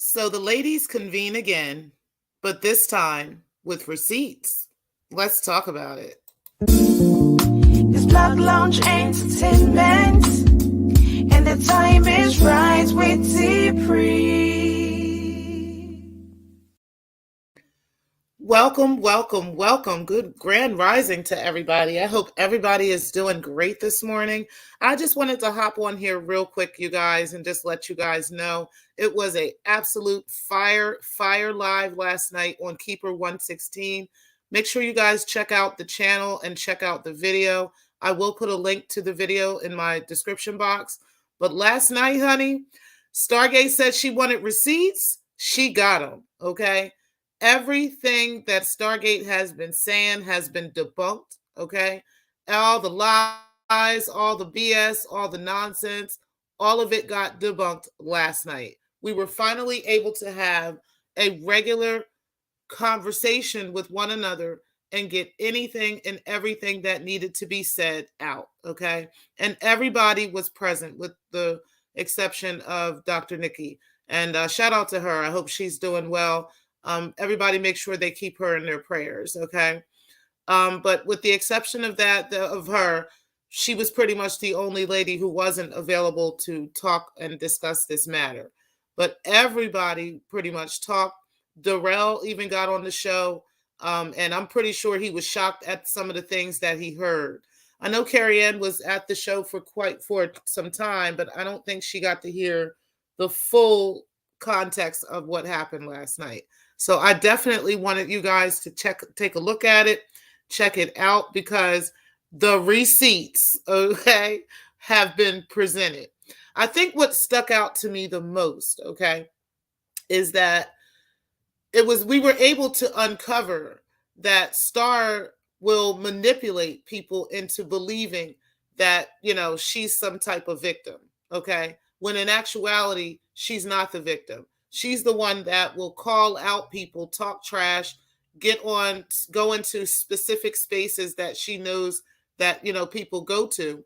So the ladies convene again, but this time with receipts. Let's talk about it. It's Plug Lounge Entertainment, and the time is right with T-Pre. Welcome. Good grand rising to everybody. I hope everybody is doing great this morning. I just wanted to hop on here real quick, you guys, and just let you guys know it was a absolute fire live last night on Keeper 116. Make sure you guys check out the channel and check out the video. I will put a link to the video in my description box. But last night, honey, Stargate said she wanted receipts. She got them, okay? Everything that Stargate has been saying has been debunked, okay? All the lies, all the BS, all the nonsense, all of it got debunked last night. We were finally able to have a regular conversation with one another and get anything and everything that needed to be said out, okay? And everybody was present with the exception of Dr. Nikki. And shout out to her. I hope she's doing well. Everybody make sure they keep her in their prayers, okay? But with the exception of that, of her, she was pretty much the only lady who wasn't available to talk and discuss this matter. But everybody pretty much talked. Darrell even got on the show, and I'm pretty sure he was shocked at some of the things that he heard. I know Carrie Ann was at the show for some time, but I don't think she got to hear the full context of what happened last night. So I definitely wanted you guys to take a look at it, check it out, because the receipts, okay, have been presented. I think what stuck out to me the most, okay, is that we were able to uncover that Star will manipulate people into believing that, she's some type of victim, okay? When in actuality, she's not the victim. She's the one that will call out people, talk trash, go into specific spaces that she knows that, people go to.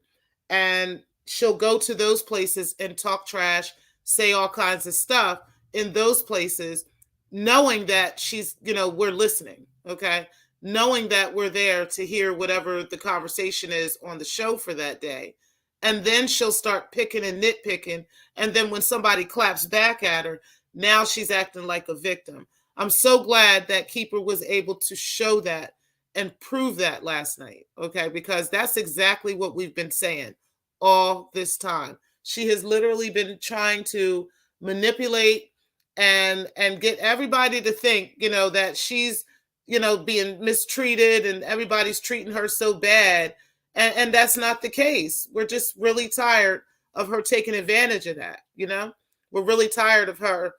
And she'll go to those places and talk trash, say all kinds of stuff in those places, knowing that we're listening, okay? Knowing that we're there to hear whatever the conversation is on the show for that day. And then she'll start picking and nitpicking. And then when somebody claps back at her, now she's acting like a victim. I'm so glad that Keeper was able to show that and prove that last night, okay? Because that's exactly what we've been saying all this time. She has literally been trying to manipulate and get everybody to think, that she's, being mistreated and everybody's treating her so bad. And that's not the case. We're just really tired of her taking advantage of that, We're really tired of her,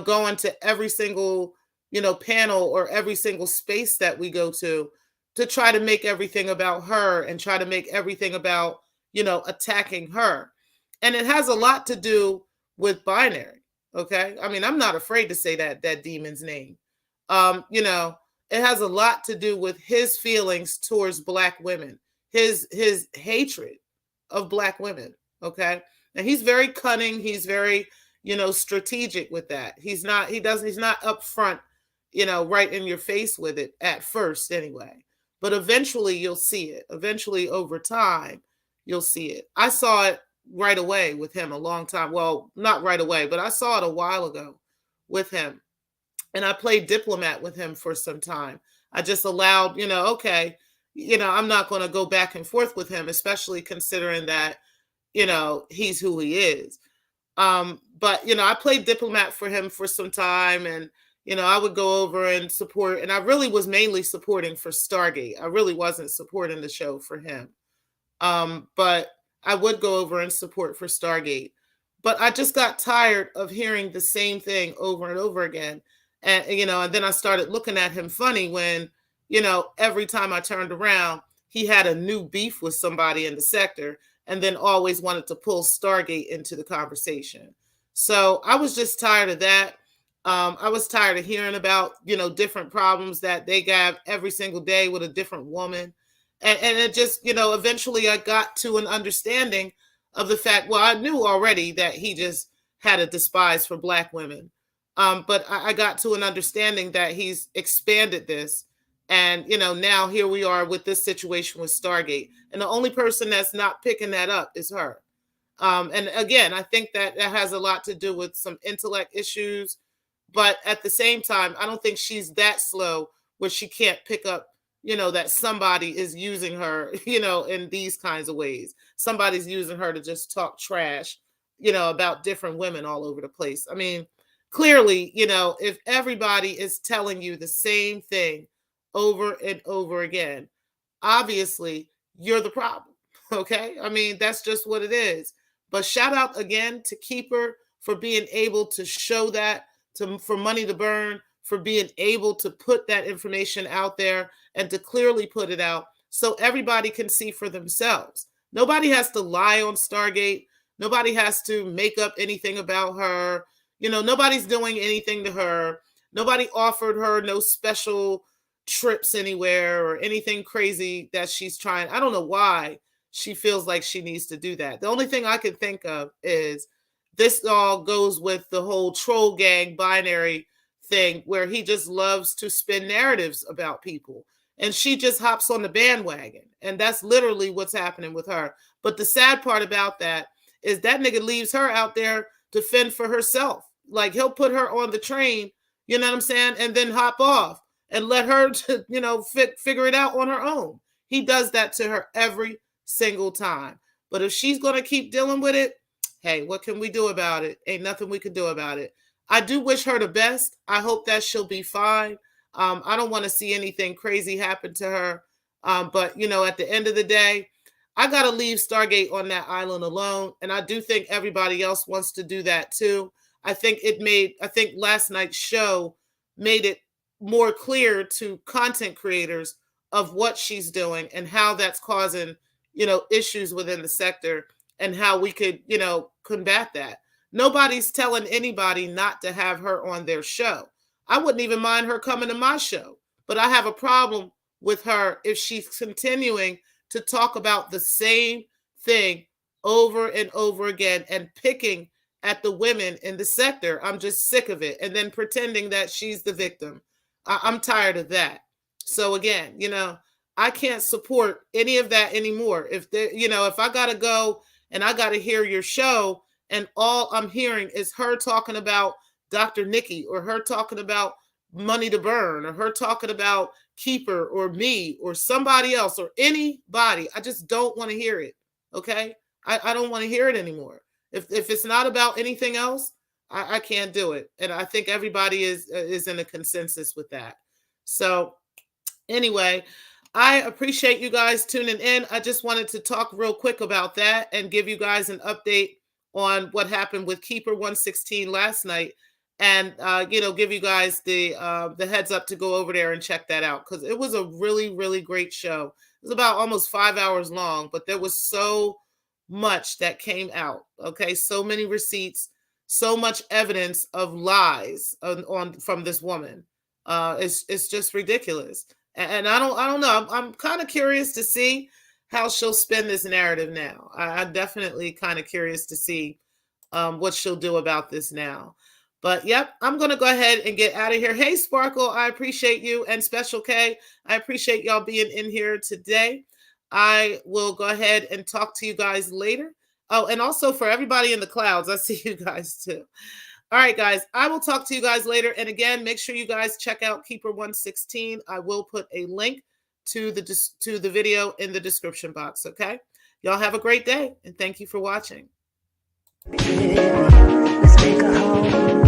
going to every single, panel or every single space that we go to try to make everything about her and try to make everything about, attacking her. And it has a lot to do with binary, okay? I mean, I'm not afraid to say that demon's name. It has a lot to do with his feelings towards Black women, his hatred of Black women, okay? And he's very cunning. He's very, strategic with that. He's not upfront, right in your face with it at first anyway. But eventually you'll see it. Eventually over time, you'll see it. I saw it right away with him a long time. Well, not right away, but I saw it a while ago with him. And I played Diplomat with him for some time. I just allowed, okay, I'm not going to go back and forth with him, especially considering that, he's who he is. But, I played Diplomat for him for some time, and, I would go over and support, and I really was mainly supporting for Stargate. I really wasn't supporting the show for him. But I would go over and support for Stargate. But I just got tired of hearing the same thing over and over again. And, and then I started looking at him funny when, every time I turned around, he had a new beef with somebody in the sector and then always wanted to pull Stargate into the conversation. So I was just tired of that. I was tired of hearing about, different problems that they got every single day with a different woman. And it just, eventually I got to an understanding of the fact, well, I knew already that he just had a despise for Black women. But I got to an understanding that he's expanded this. And, now here we are with this situation with Stargate. And the only person that's not picking that up is her. And again, I think that has a lot to do with some intellect issues. But at the same time, I don't think she's that slow where she can't pick up, that somebody is using her, in these kinds of ways. Somebody's using her to just talk trash, about different women all over the place. I mean, clearly, if everybody is telling you the same thing over and over again, obviously you're the problem. Okay. I mean, that's just what it is. But shout out again to Keeper for being able to show that, for Money to Burn for being able to put that information out there and to clearly put it out so everybody can see for themselves. Nobody has to lie on Stargate. Nobody has to make up anything about her. Nobody's doing anything to her. Nobody offered her no special trips anywhere or anything crazy that she's trying. I don't know why she feels like she needs to do that. The only thing I can think of is this all goes with the whole troll gang binary thing where he just loves to spin narratives about people. And she just hops on the bandwagon. And that's literally what's happening with her. But the sad part about that is that nigga leaves her out there to fend for herself. Like he'll put her on the train, you know what I'm saying? And then hop off and let her, figure it out on her own. He does that to her every single time. But if she's going to keep dealing with it, hey, what can we do about it? Ain't nothing we can do about it. I do wish her the best. I hope that she'll be fine. I don't want to see anything crazy happen to her. But, at the end of the day, I got to leave Stargate on that island alone. And I do think everybody else wants to do that too. I think last night's show made it more clear to content creators of what she's doing and how that's causing, issues within the sector and how we could, combat that. Nobody's telling anybody not to have her on their show. I wouldn't even mind her coming to my show, but I have a problem with her if she's continuing to talk about the same thing over and over again and picking at the women in the sector. I'm just sick of it. And then pretending that she's the victim. I'm tired of that. So again, I can't support any of that anymore. If I got to go and I got to hear your show and all I'm hearing is her talking about Dr. Nikki or her talking about Money to Burn or her talking about Keeper or me or somebody else or anybody, I just don't want to hear it. Okay. I don't want to hear it anymore. If it's not about anything else, I can't do it. And I think everybody is in a consensus with that. So anyway, I appreciate you guys tuning in. I just wanted to talk real quick about that and give you guys an update on what happened with Keeper 116 last night, and give you guys the heads up to go over there and check that out because it was a really, really great show. It was about almost 5 hours long, but there was so much that came out. Okay, so many receipts, so much evidence of lies on from this woman. It's just ridiculous. And I don't know. I'm kind of curious to see how she'll spin this narrative now. I'm definitely kind of curious to see what she'll do about this now. But yep, I'm going to go ahead and get out of here. Hey, Sparkle, I appreciate you. And Special K, I appreciate y'all being in here today. I will go ahead and talk to you guys later. Oh, and also for everybody in the clouds, I see you guys too. All right, guys, I will talk to you guys later. And again, make sure you guys check out Keeper 116. I will put a link to the video in the description box, okay? Y'all have a great day, and thank you for watching. Let's make a home.